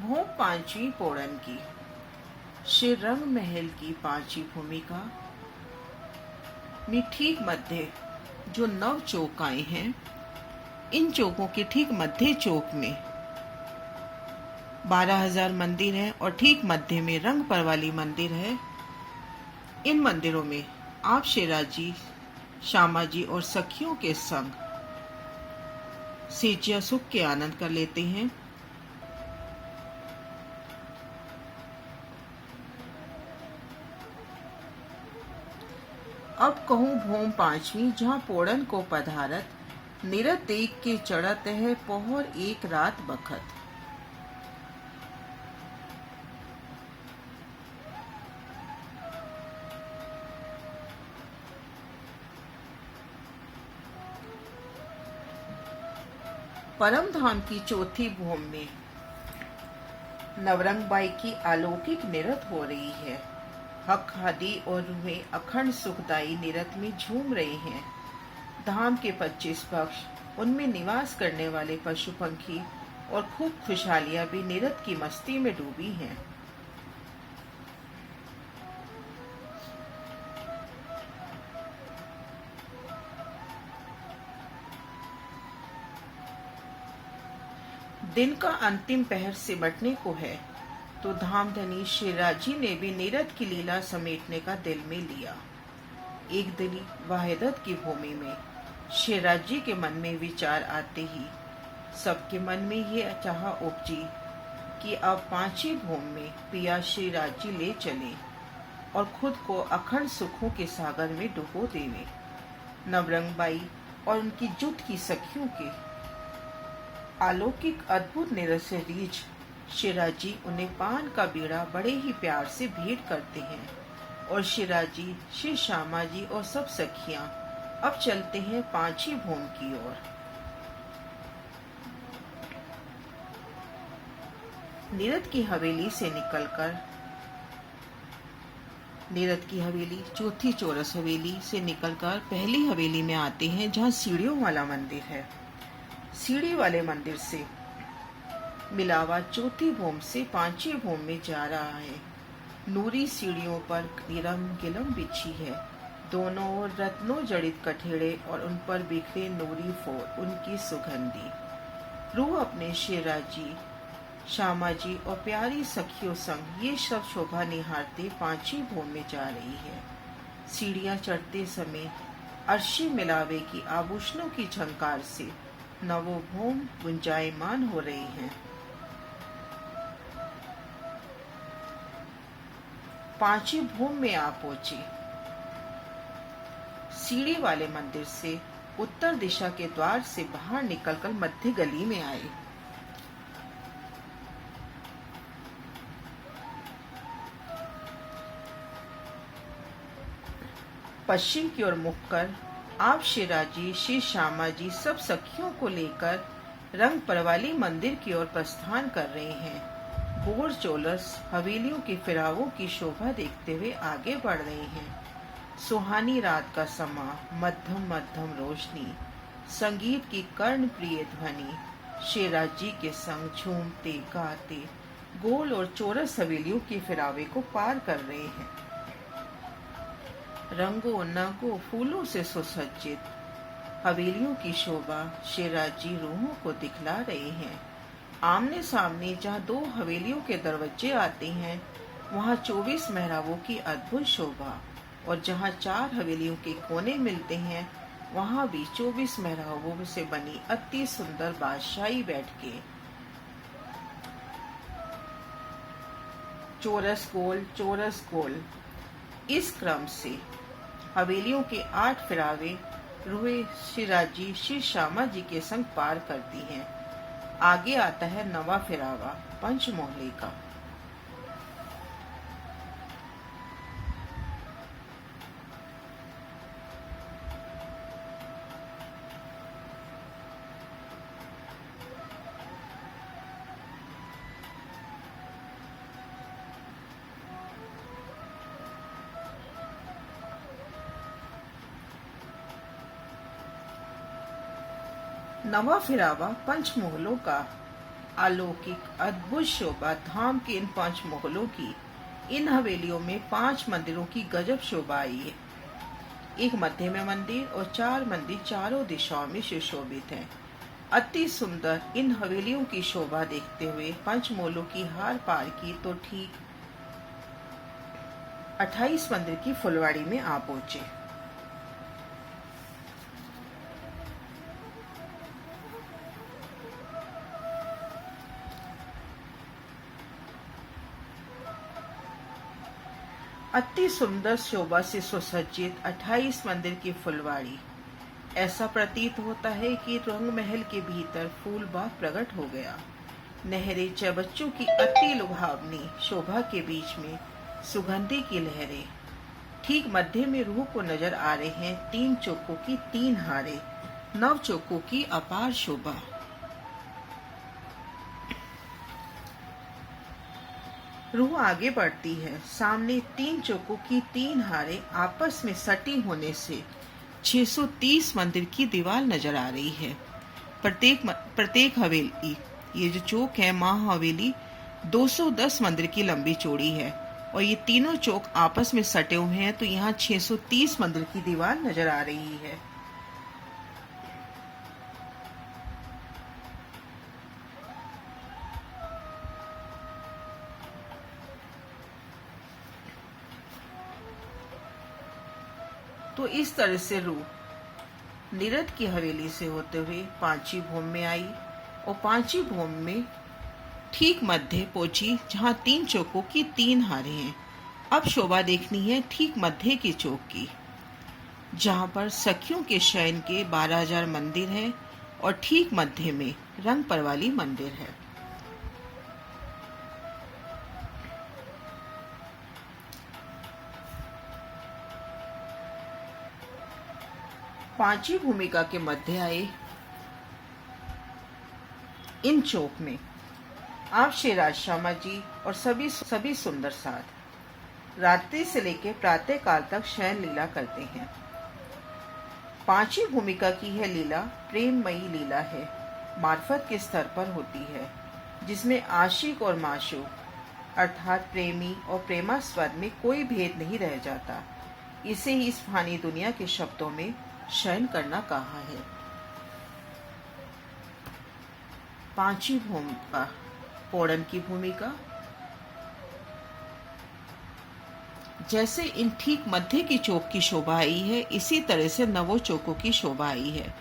भूमि पांचवी पोड़न की। श्री रंग महल की पांचवी भूमिका में ठीक मध्य जो 9 चौकाएं हैं, इन चौकों के ठीक मध्य चौक में 12,000 मंदिर है और ठीक मध्य में रंग परवाली मंदिर है। इन मंदिरों में आप शेराजी, श्यामा जी और सखियों के संग सेचिया सुख के आनंद कर लेते हैं। अब कहूँ भूमि पांचवी, जहाँ पोड़न को पधारत निरत देख के चढ़त है पहर एक रात बखत। परम धाम की चौथी भूमि में नवरंग बाई की अलौकिक निरत हो रही है। हक हादी और रूहें अखंड सुखदाई निरत में झूम रहे हैं। धाम के 25 पक्ष, उनमें निवास करने वाले पशु पंखी और खूब खुशहालियां भी निरत की मस्ती में डूबी हैं। दिन का अंतिम पहर सिमटने को है तो धामधनी शेराजी ने भी निरत की लीला समेटने का दिल में लिया। एक दिली वाहिदत की भूमि में शेराजी के मन में विचार आते ही सबके मन में ये चाह उपजी कि अब पांचवी भूमि में पिया शेराजी ले चले और खुद को अखंड सुखों के सागर में डुबो देवे। नवरंग बाई और उनकी जुट की सखियों के अलौकिक अद्भुत निरत से रीझ शेराजी उन्हें पान का बीड़ा बड़े ही प्यार से भेंट करते हैं और शेराजी, श्री श्यामा जी और सब सखियां अब चलते हैं पांचवी भूमि की ओर। निरत की हवेली से निकलकर चौथी चौरस हवेली से निकलकर पहली हवेली में आते हैं, जहाँ सीढ़ियों वाला मंदिर है। सीढ़ी वाले मंदिर से मिलावा चौथी भूमि से पांचवी भूमि में जा रहा है। नूरी सीढ़ियों पर नीलम गिलम बिछी है, दोनों ओर रत्नों जड़ित कठेड़े और उन पर बिखरे नूरी फोर, उनकी सुगंधी। रूह अपने शेराजी, श्यामा जी और प्यारी सखियों संग ये सब शोभा निहारते पांचवी भूमि में जा रही है। सीढ़ियां चढ़ते समय अर्शी मिलावे की आभूषणों की झंकार से नवो भूमि गुंजायमान हो रही हैं। पांचवी भूमि में आ पहुंची। सीढ़ी वाले मंदिर से उत्तर दिशा के द्वार से बाहर निकलकर मध्य गली में आए। पश्चिम की ओर मुख कर आप शेराजी, श्री श्यामा जी सब सखियों को लेकर रंग परवाली मंदिर की ओर प्रस्थान कर रहे हैं। बोर चौलस हवेलियों के फिरावों की शोभा देखते हुए आगे बढ़ रहे हैं। सुहानी रात का समा, मध्यम मध्यम रोशनी, संगीत की कर्ण प्रिय ध्वनि शेराजी के संग झूमते गाते गोल और चौरस हवेलियों के फिरावे को पार कर रहे हैं। रंगों नगों फूलों से सुसज्जित हवेलियों की शोभा शेराजी रूहों को दिखला रहे हैं। आमने सामने जहाँ 2 हवेलियों के दरवाजे आते हैं, वहाँ 24 मेहराबों की अद्भुत शोभा, और जहाँ 4 हवेलियों के कोने मिलते हैं, वहाँ भी 24 मेहराबों से बनी अति सुंदर बादशाही बैठकें। चौरस गोल इस क्रम से हवेलियों के 8 फिरावे रूहे शेराजी, श्री श्यामा जी के संग पार करती हैं। आगे आता है नवा फिरावा पंचमोहले का। नवा फिरावा पंचमोहलों का अलौकिक अद्भुत शोभा धाम के इन 5 मोहल्लों की। इन हवेलियों में 5 मंदिरों की गजब शोभा आई है। एक मध्य में मंदिर और 4 मंदिर चारों दिशाओं में सुशोभित हैं। अति सुंदर इन हवेलियों की शोभा देखते हुए पंचमोलों की हार पार की तो ठीक 28 मंदिर की फुलवाड़ी में आ पहुंचे। अति सुंदर शोभा से सुसज्जित 28 मंदिर की फुलवाड़ी। ऐसा प्रतीत होता है कि रंग महल के भीतर फूल बाग प्रकट हो गया। नहरें चबच्चों की अति लुभावनी शोभा के बीच में सुगंधी की लहरें। ठीक मध्य में रूह को नजर आ रहे हैं 3 चौकों की 3 हारें, 9 चौकों की अपार शोभा। रूह आगे बढ़ती है। सामने 3 चौकों की 3 हारें आपस में सटी होने से 630 मंदिर की दीवार नजर आ रही है। प्रत्येक हवेली, ये जो चौक है महा हवेली 210 मंदिर की लंबी चौड़ी है और ये तीनों चौक आपस में सटे हुए हैं, तो यहाँ 630 मंदिर की दीवार नजर आ रही है। तो इस तरह से रूह निरद की हवेली से होते हुए पांची भूम में आई और पांची भूम में ठीक मध्य पहुंची जहां 3 चौकों की 3 हारें हैं। अब शोभा देखनी है ठीक मध्य की चौक की, जहां पर सखियों के शयन के 12,000 मंदिर हैं और ठीक मध्य में रंग परवाली मंदिर है। पांचवी भूमिका के मध्य आए इन चौक में आप श्री राजश्यामा जी और सभी सुंदर साथ रात्रि से लेकर प्रातः काल तक शयन लीला करते हैं। पांचवी भूमिका की यह लीला प्रेममयी लीला है, मार्फत के स्तर पर होती है, जिसमें आशिक और माशूक अर्थात प्रेमी और प्रेमास्पद में कोई भेद नहीं रह जाता। इसे ही इस फानी दुनिया के शब्दों में शयन करना कहा है। पांचवी भूमिका पौड़न की भूमिका। जैसे इन ठीक मध्य की चौक की शोभा आई है, इसी तरह से नवों चौकों की शोभा आई है।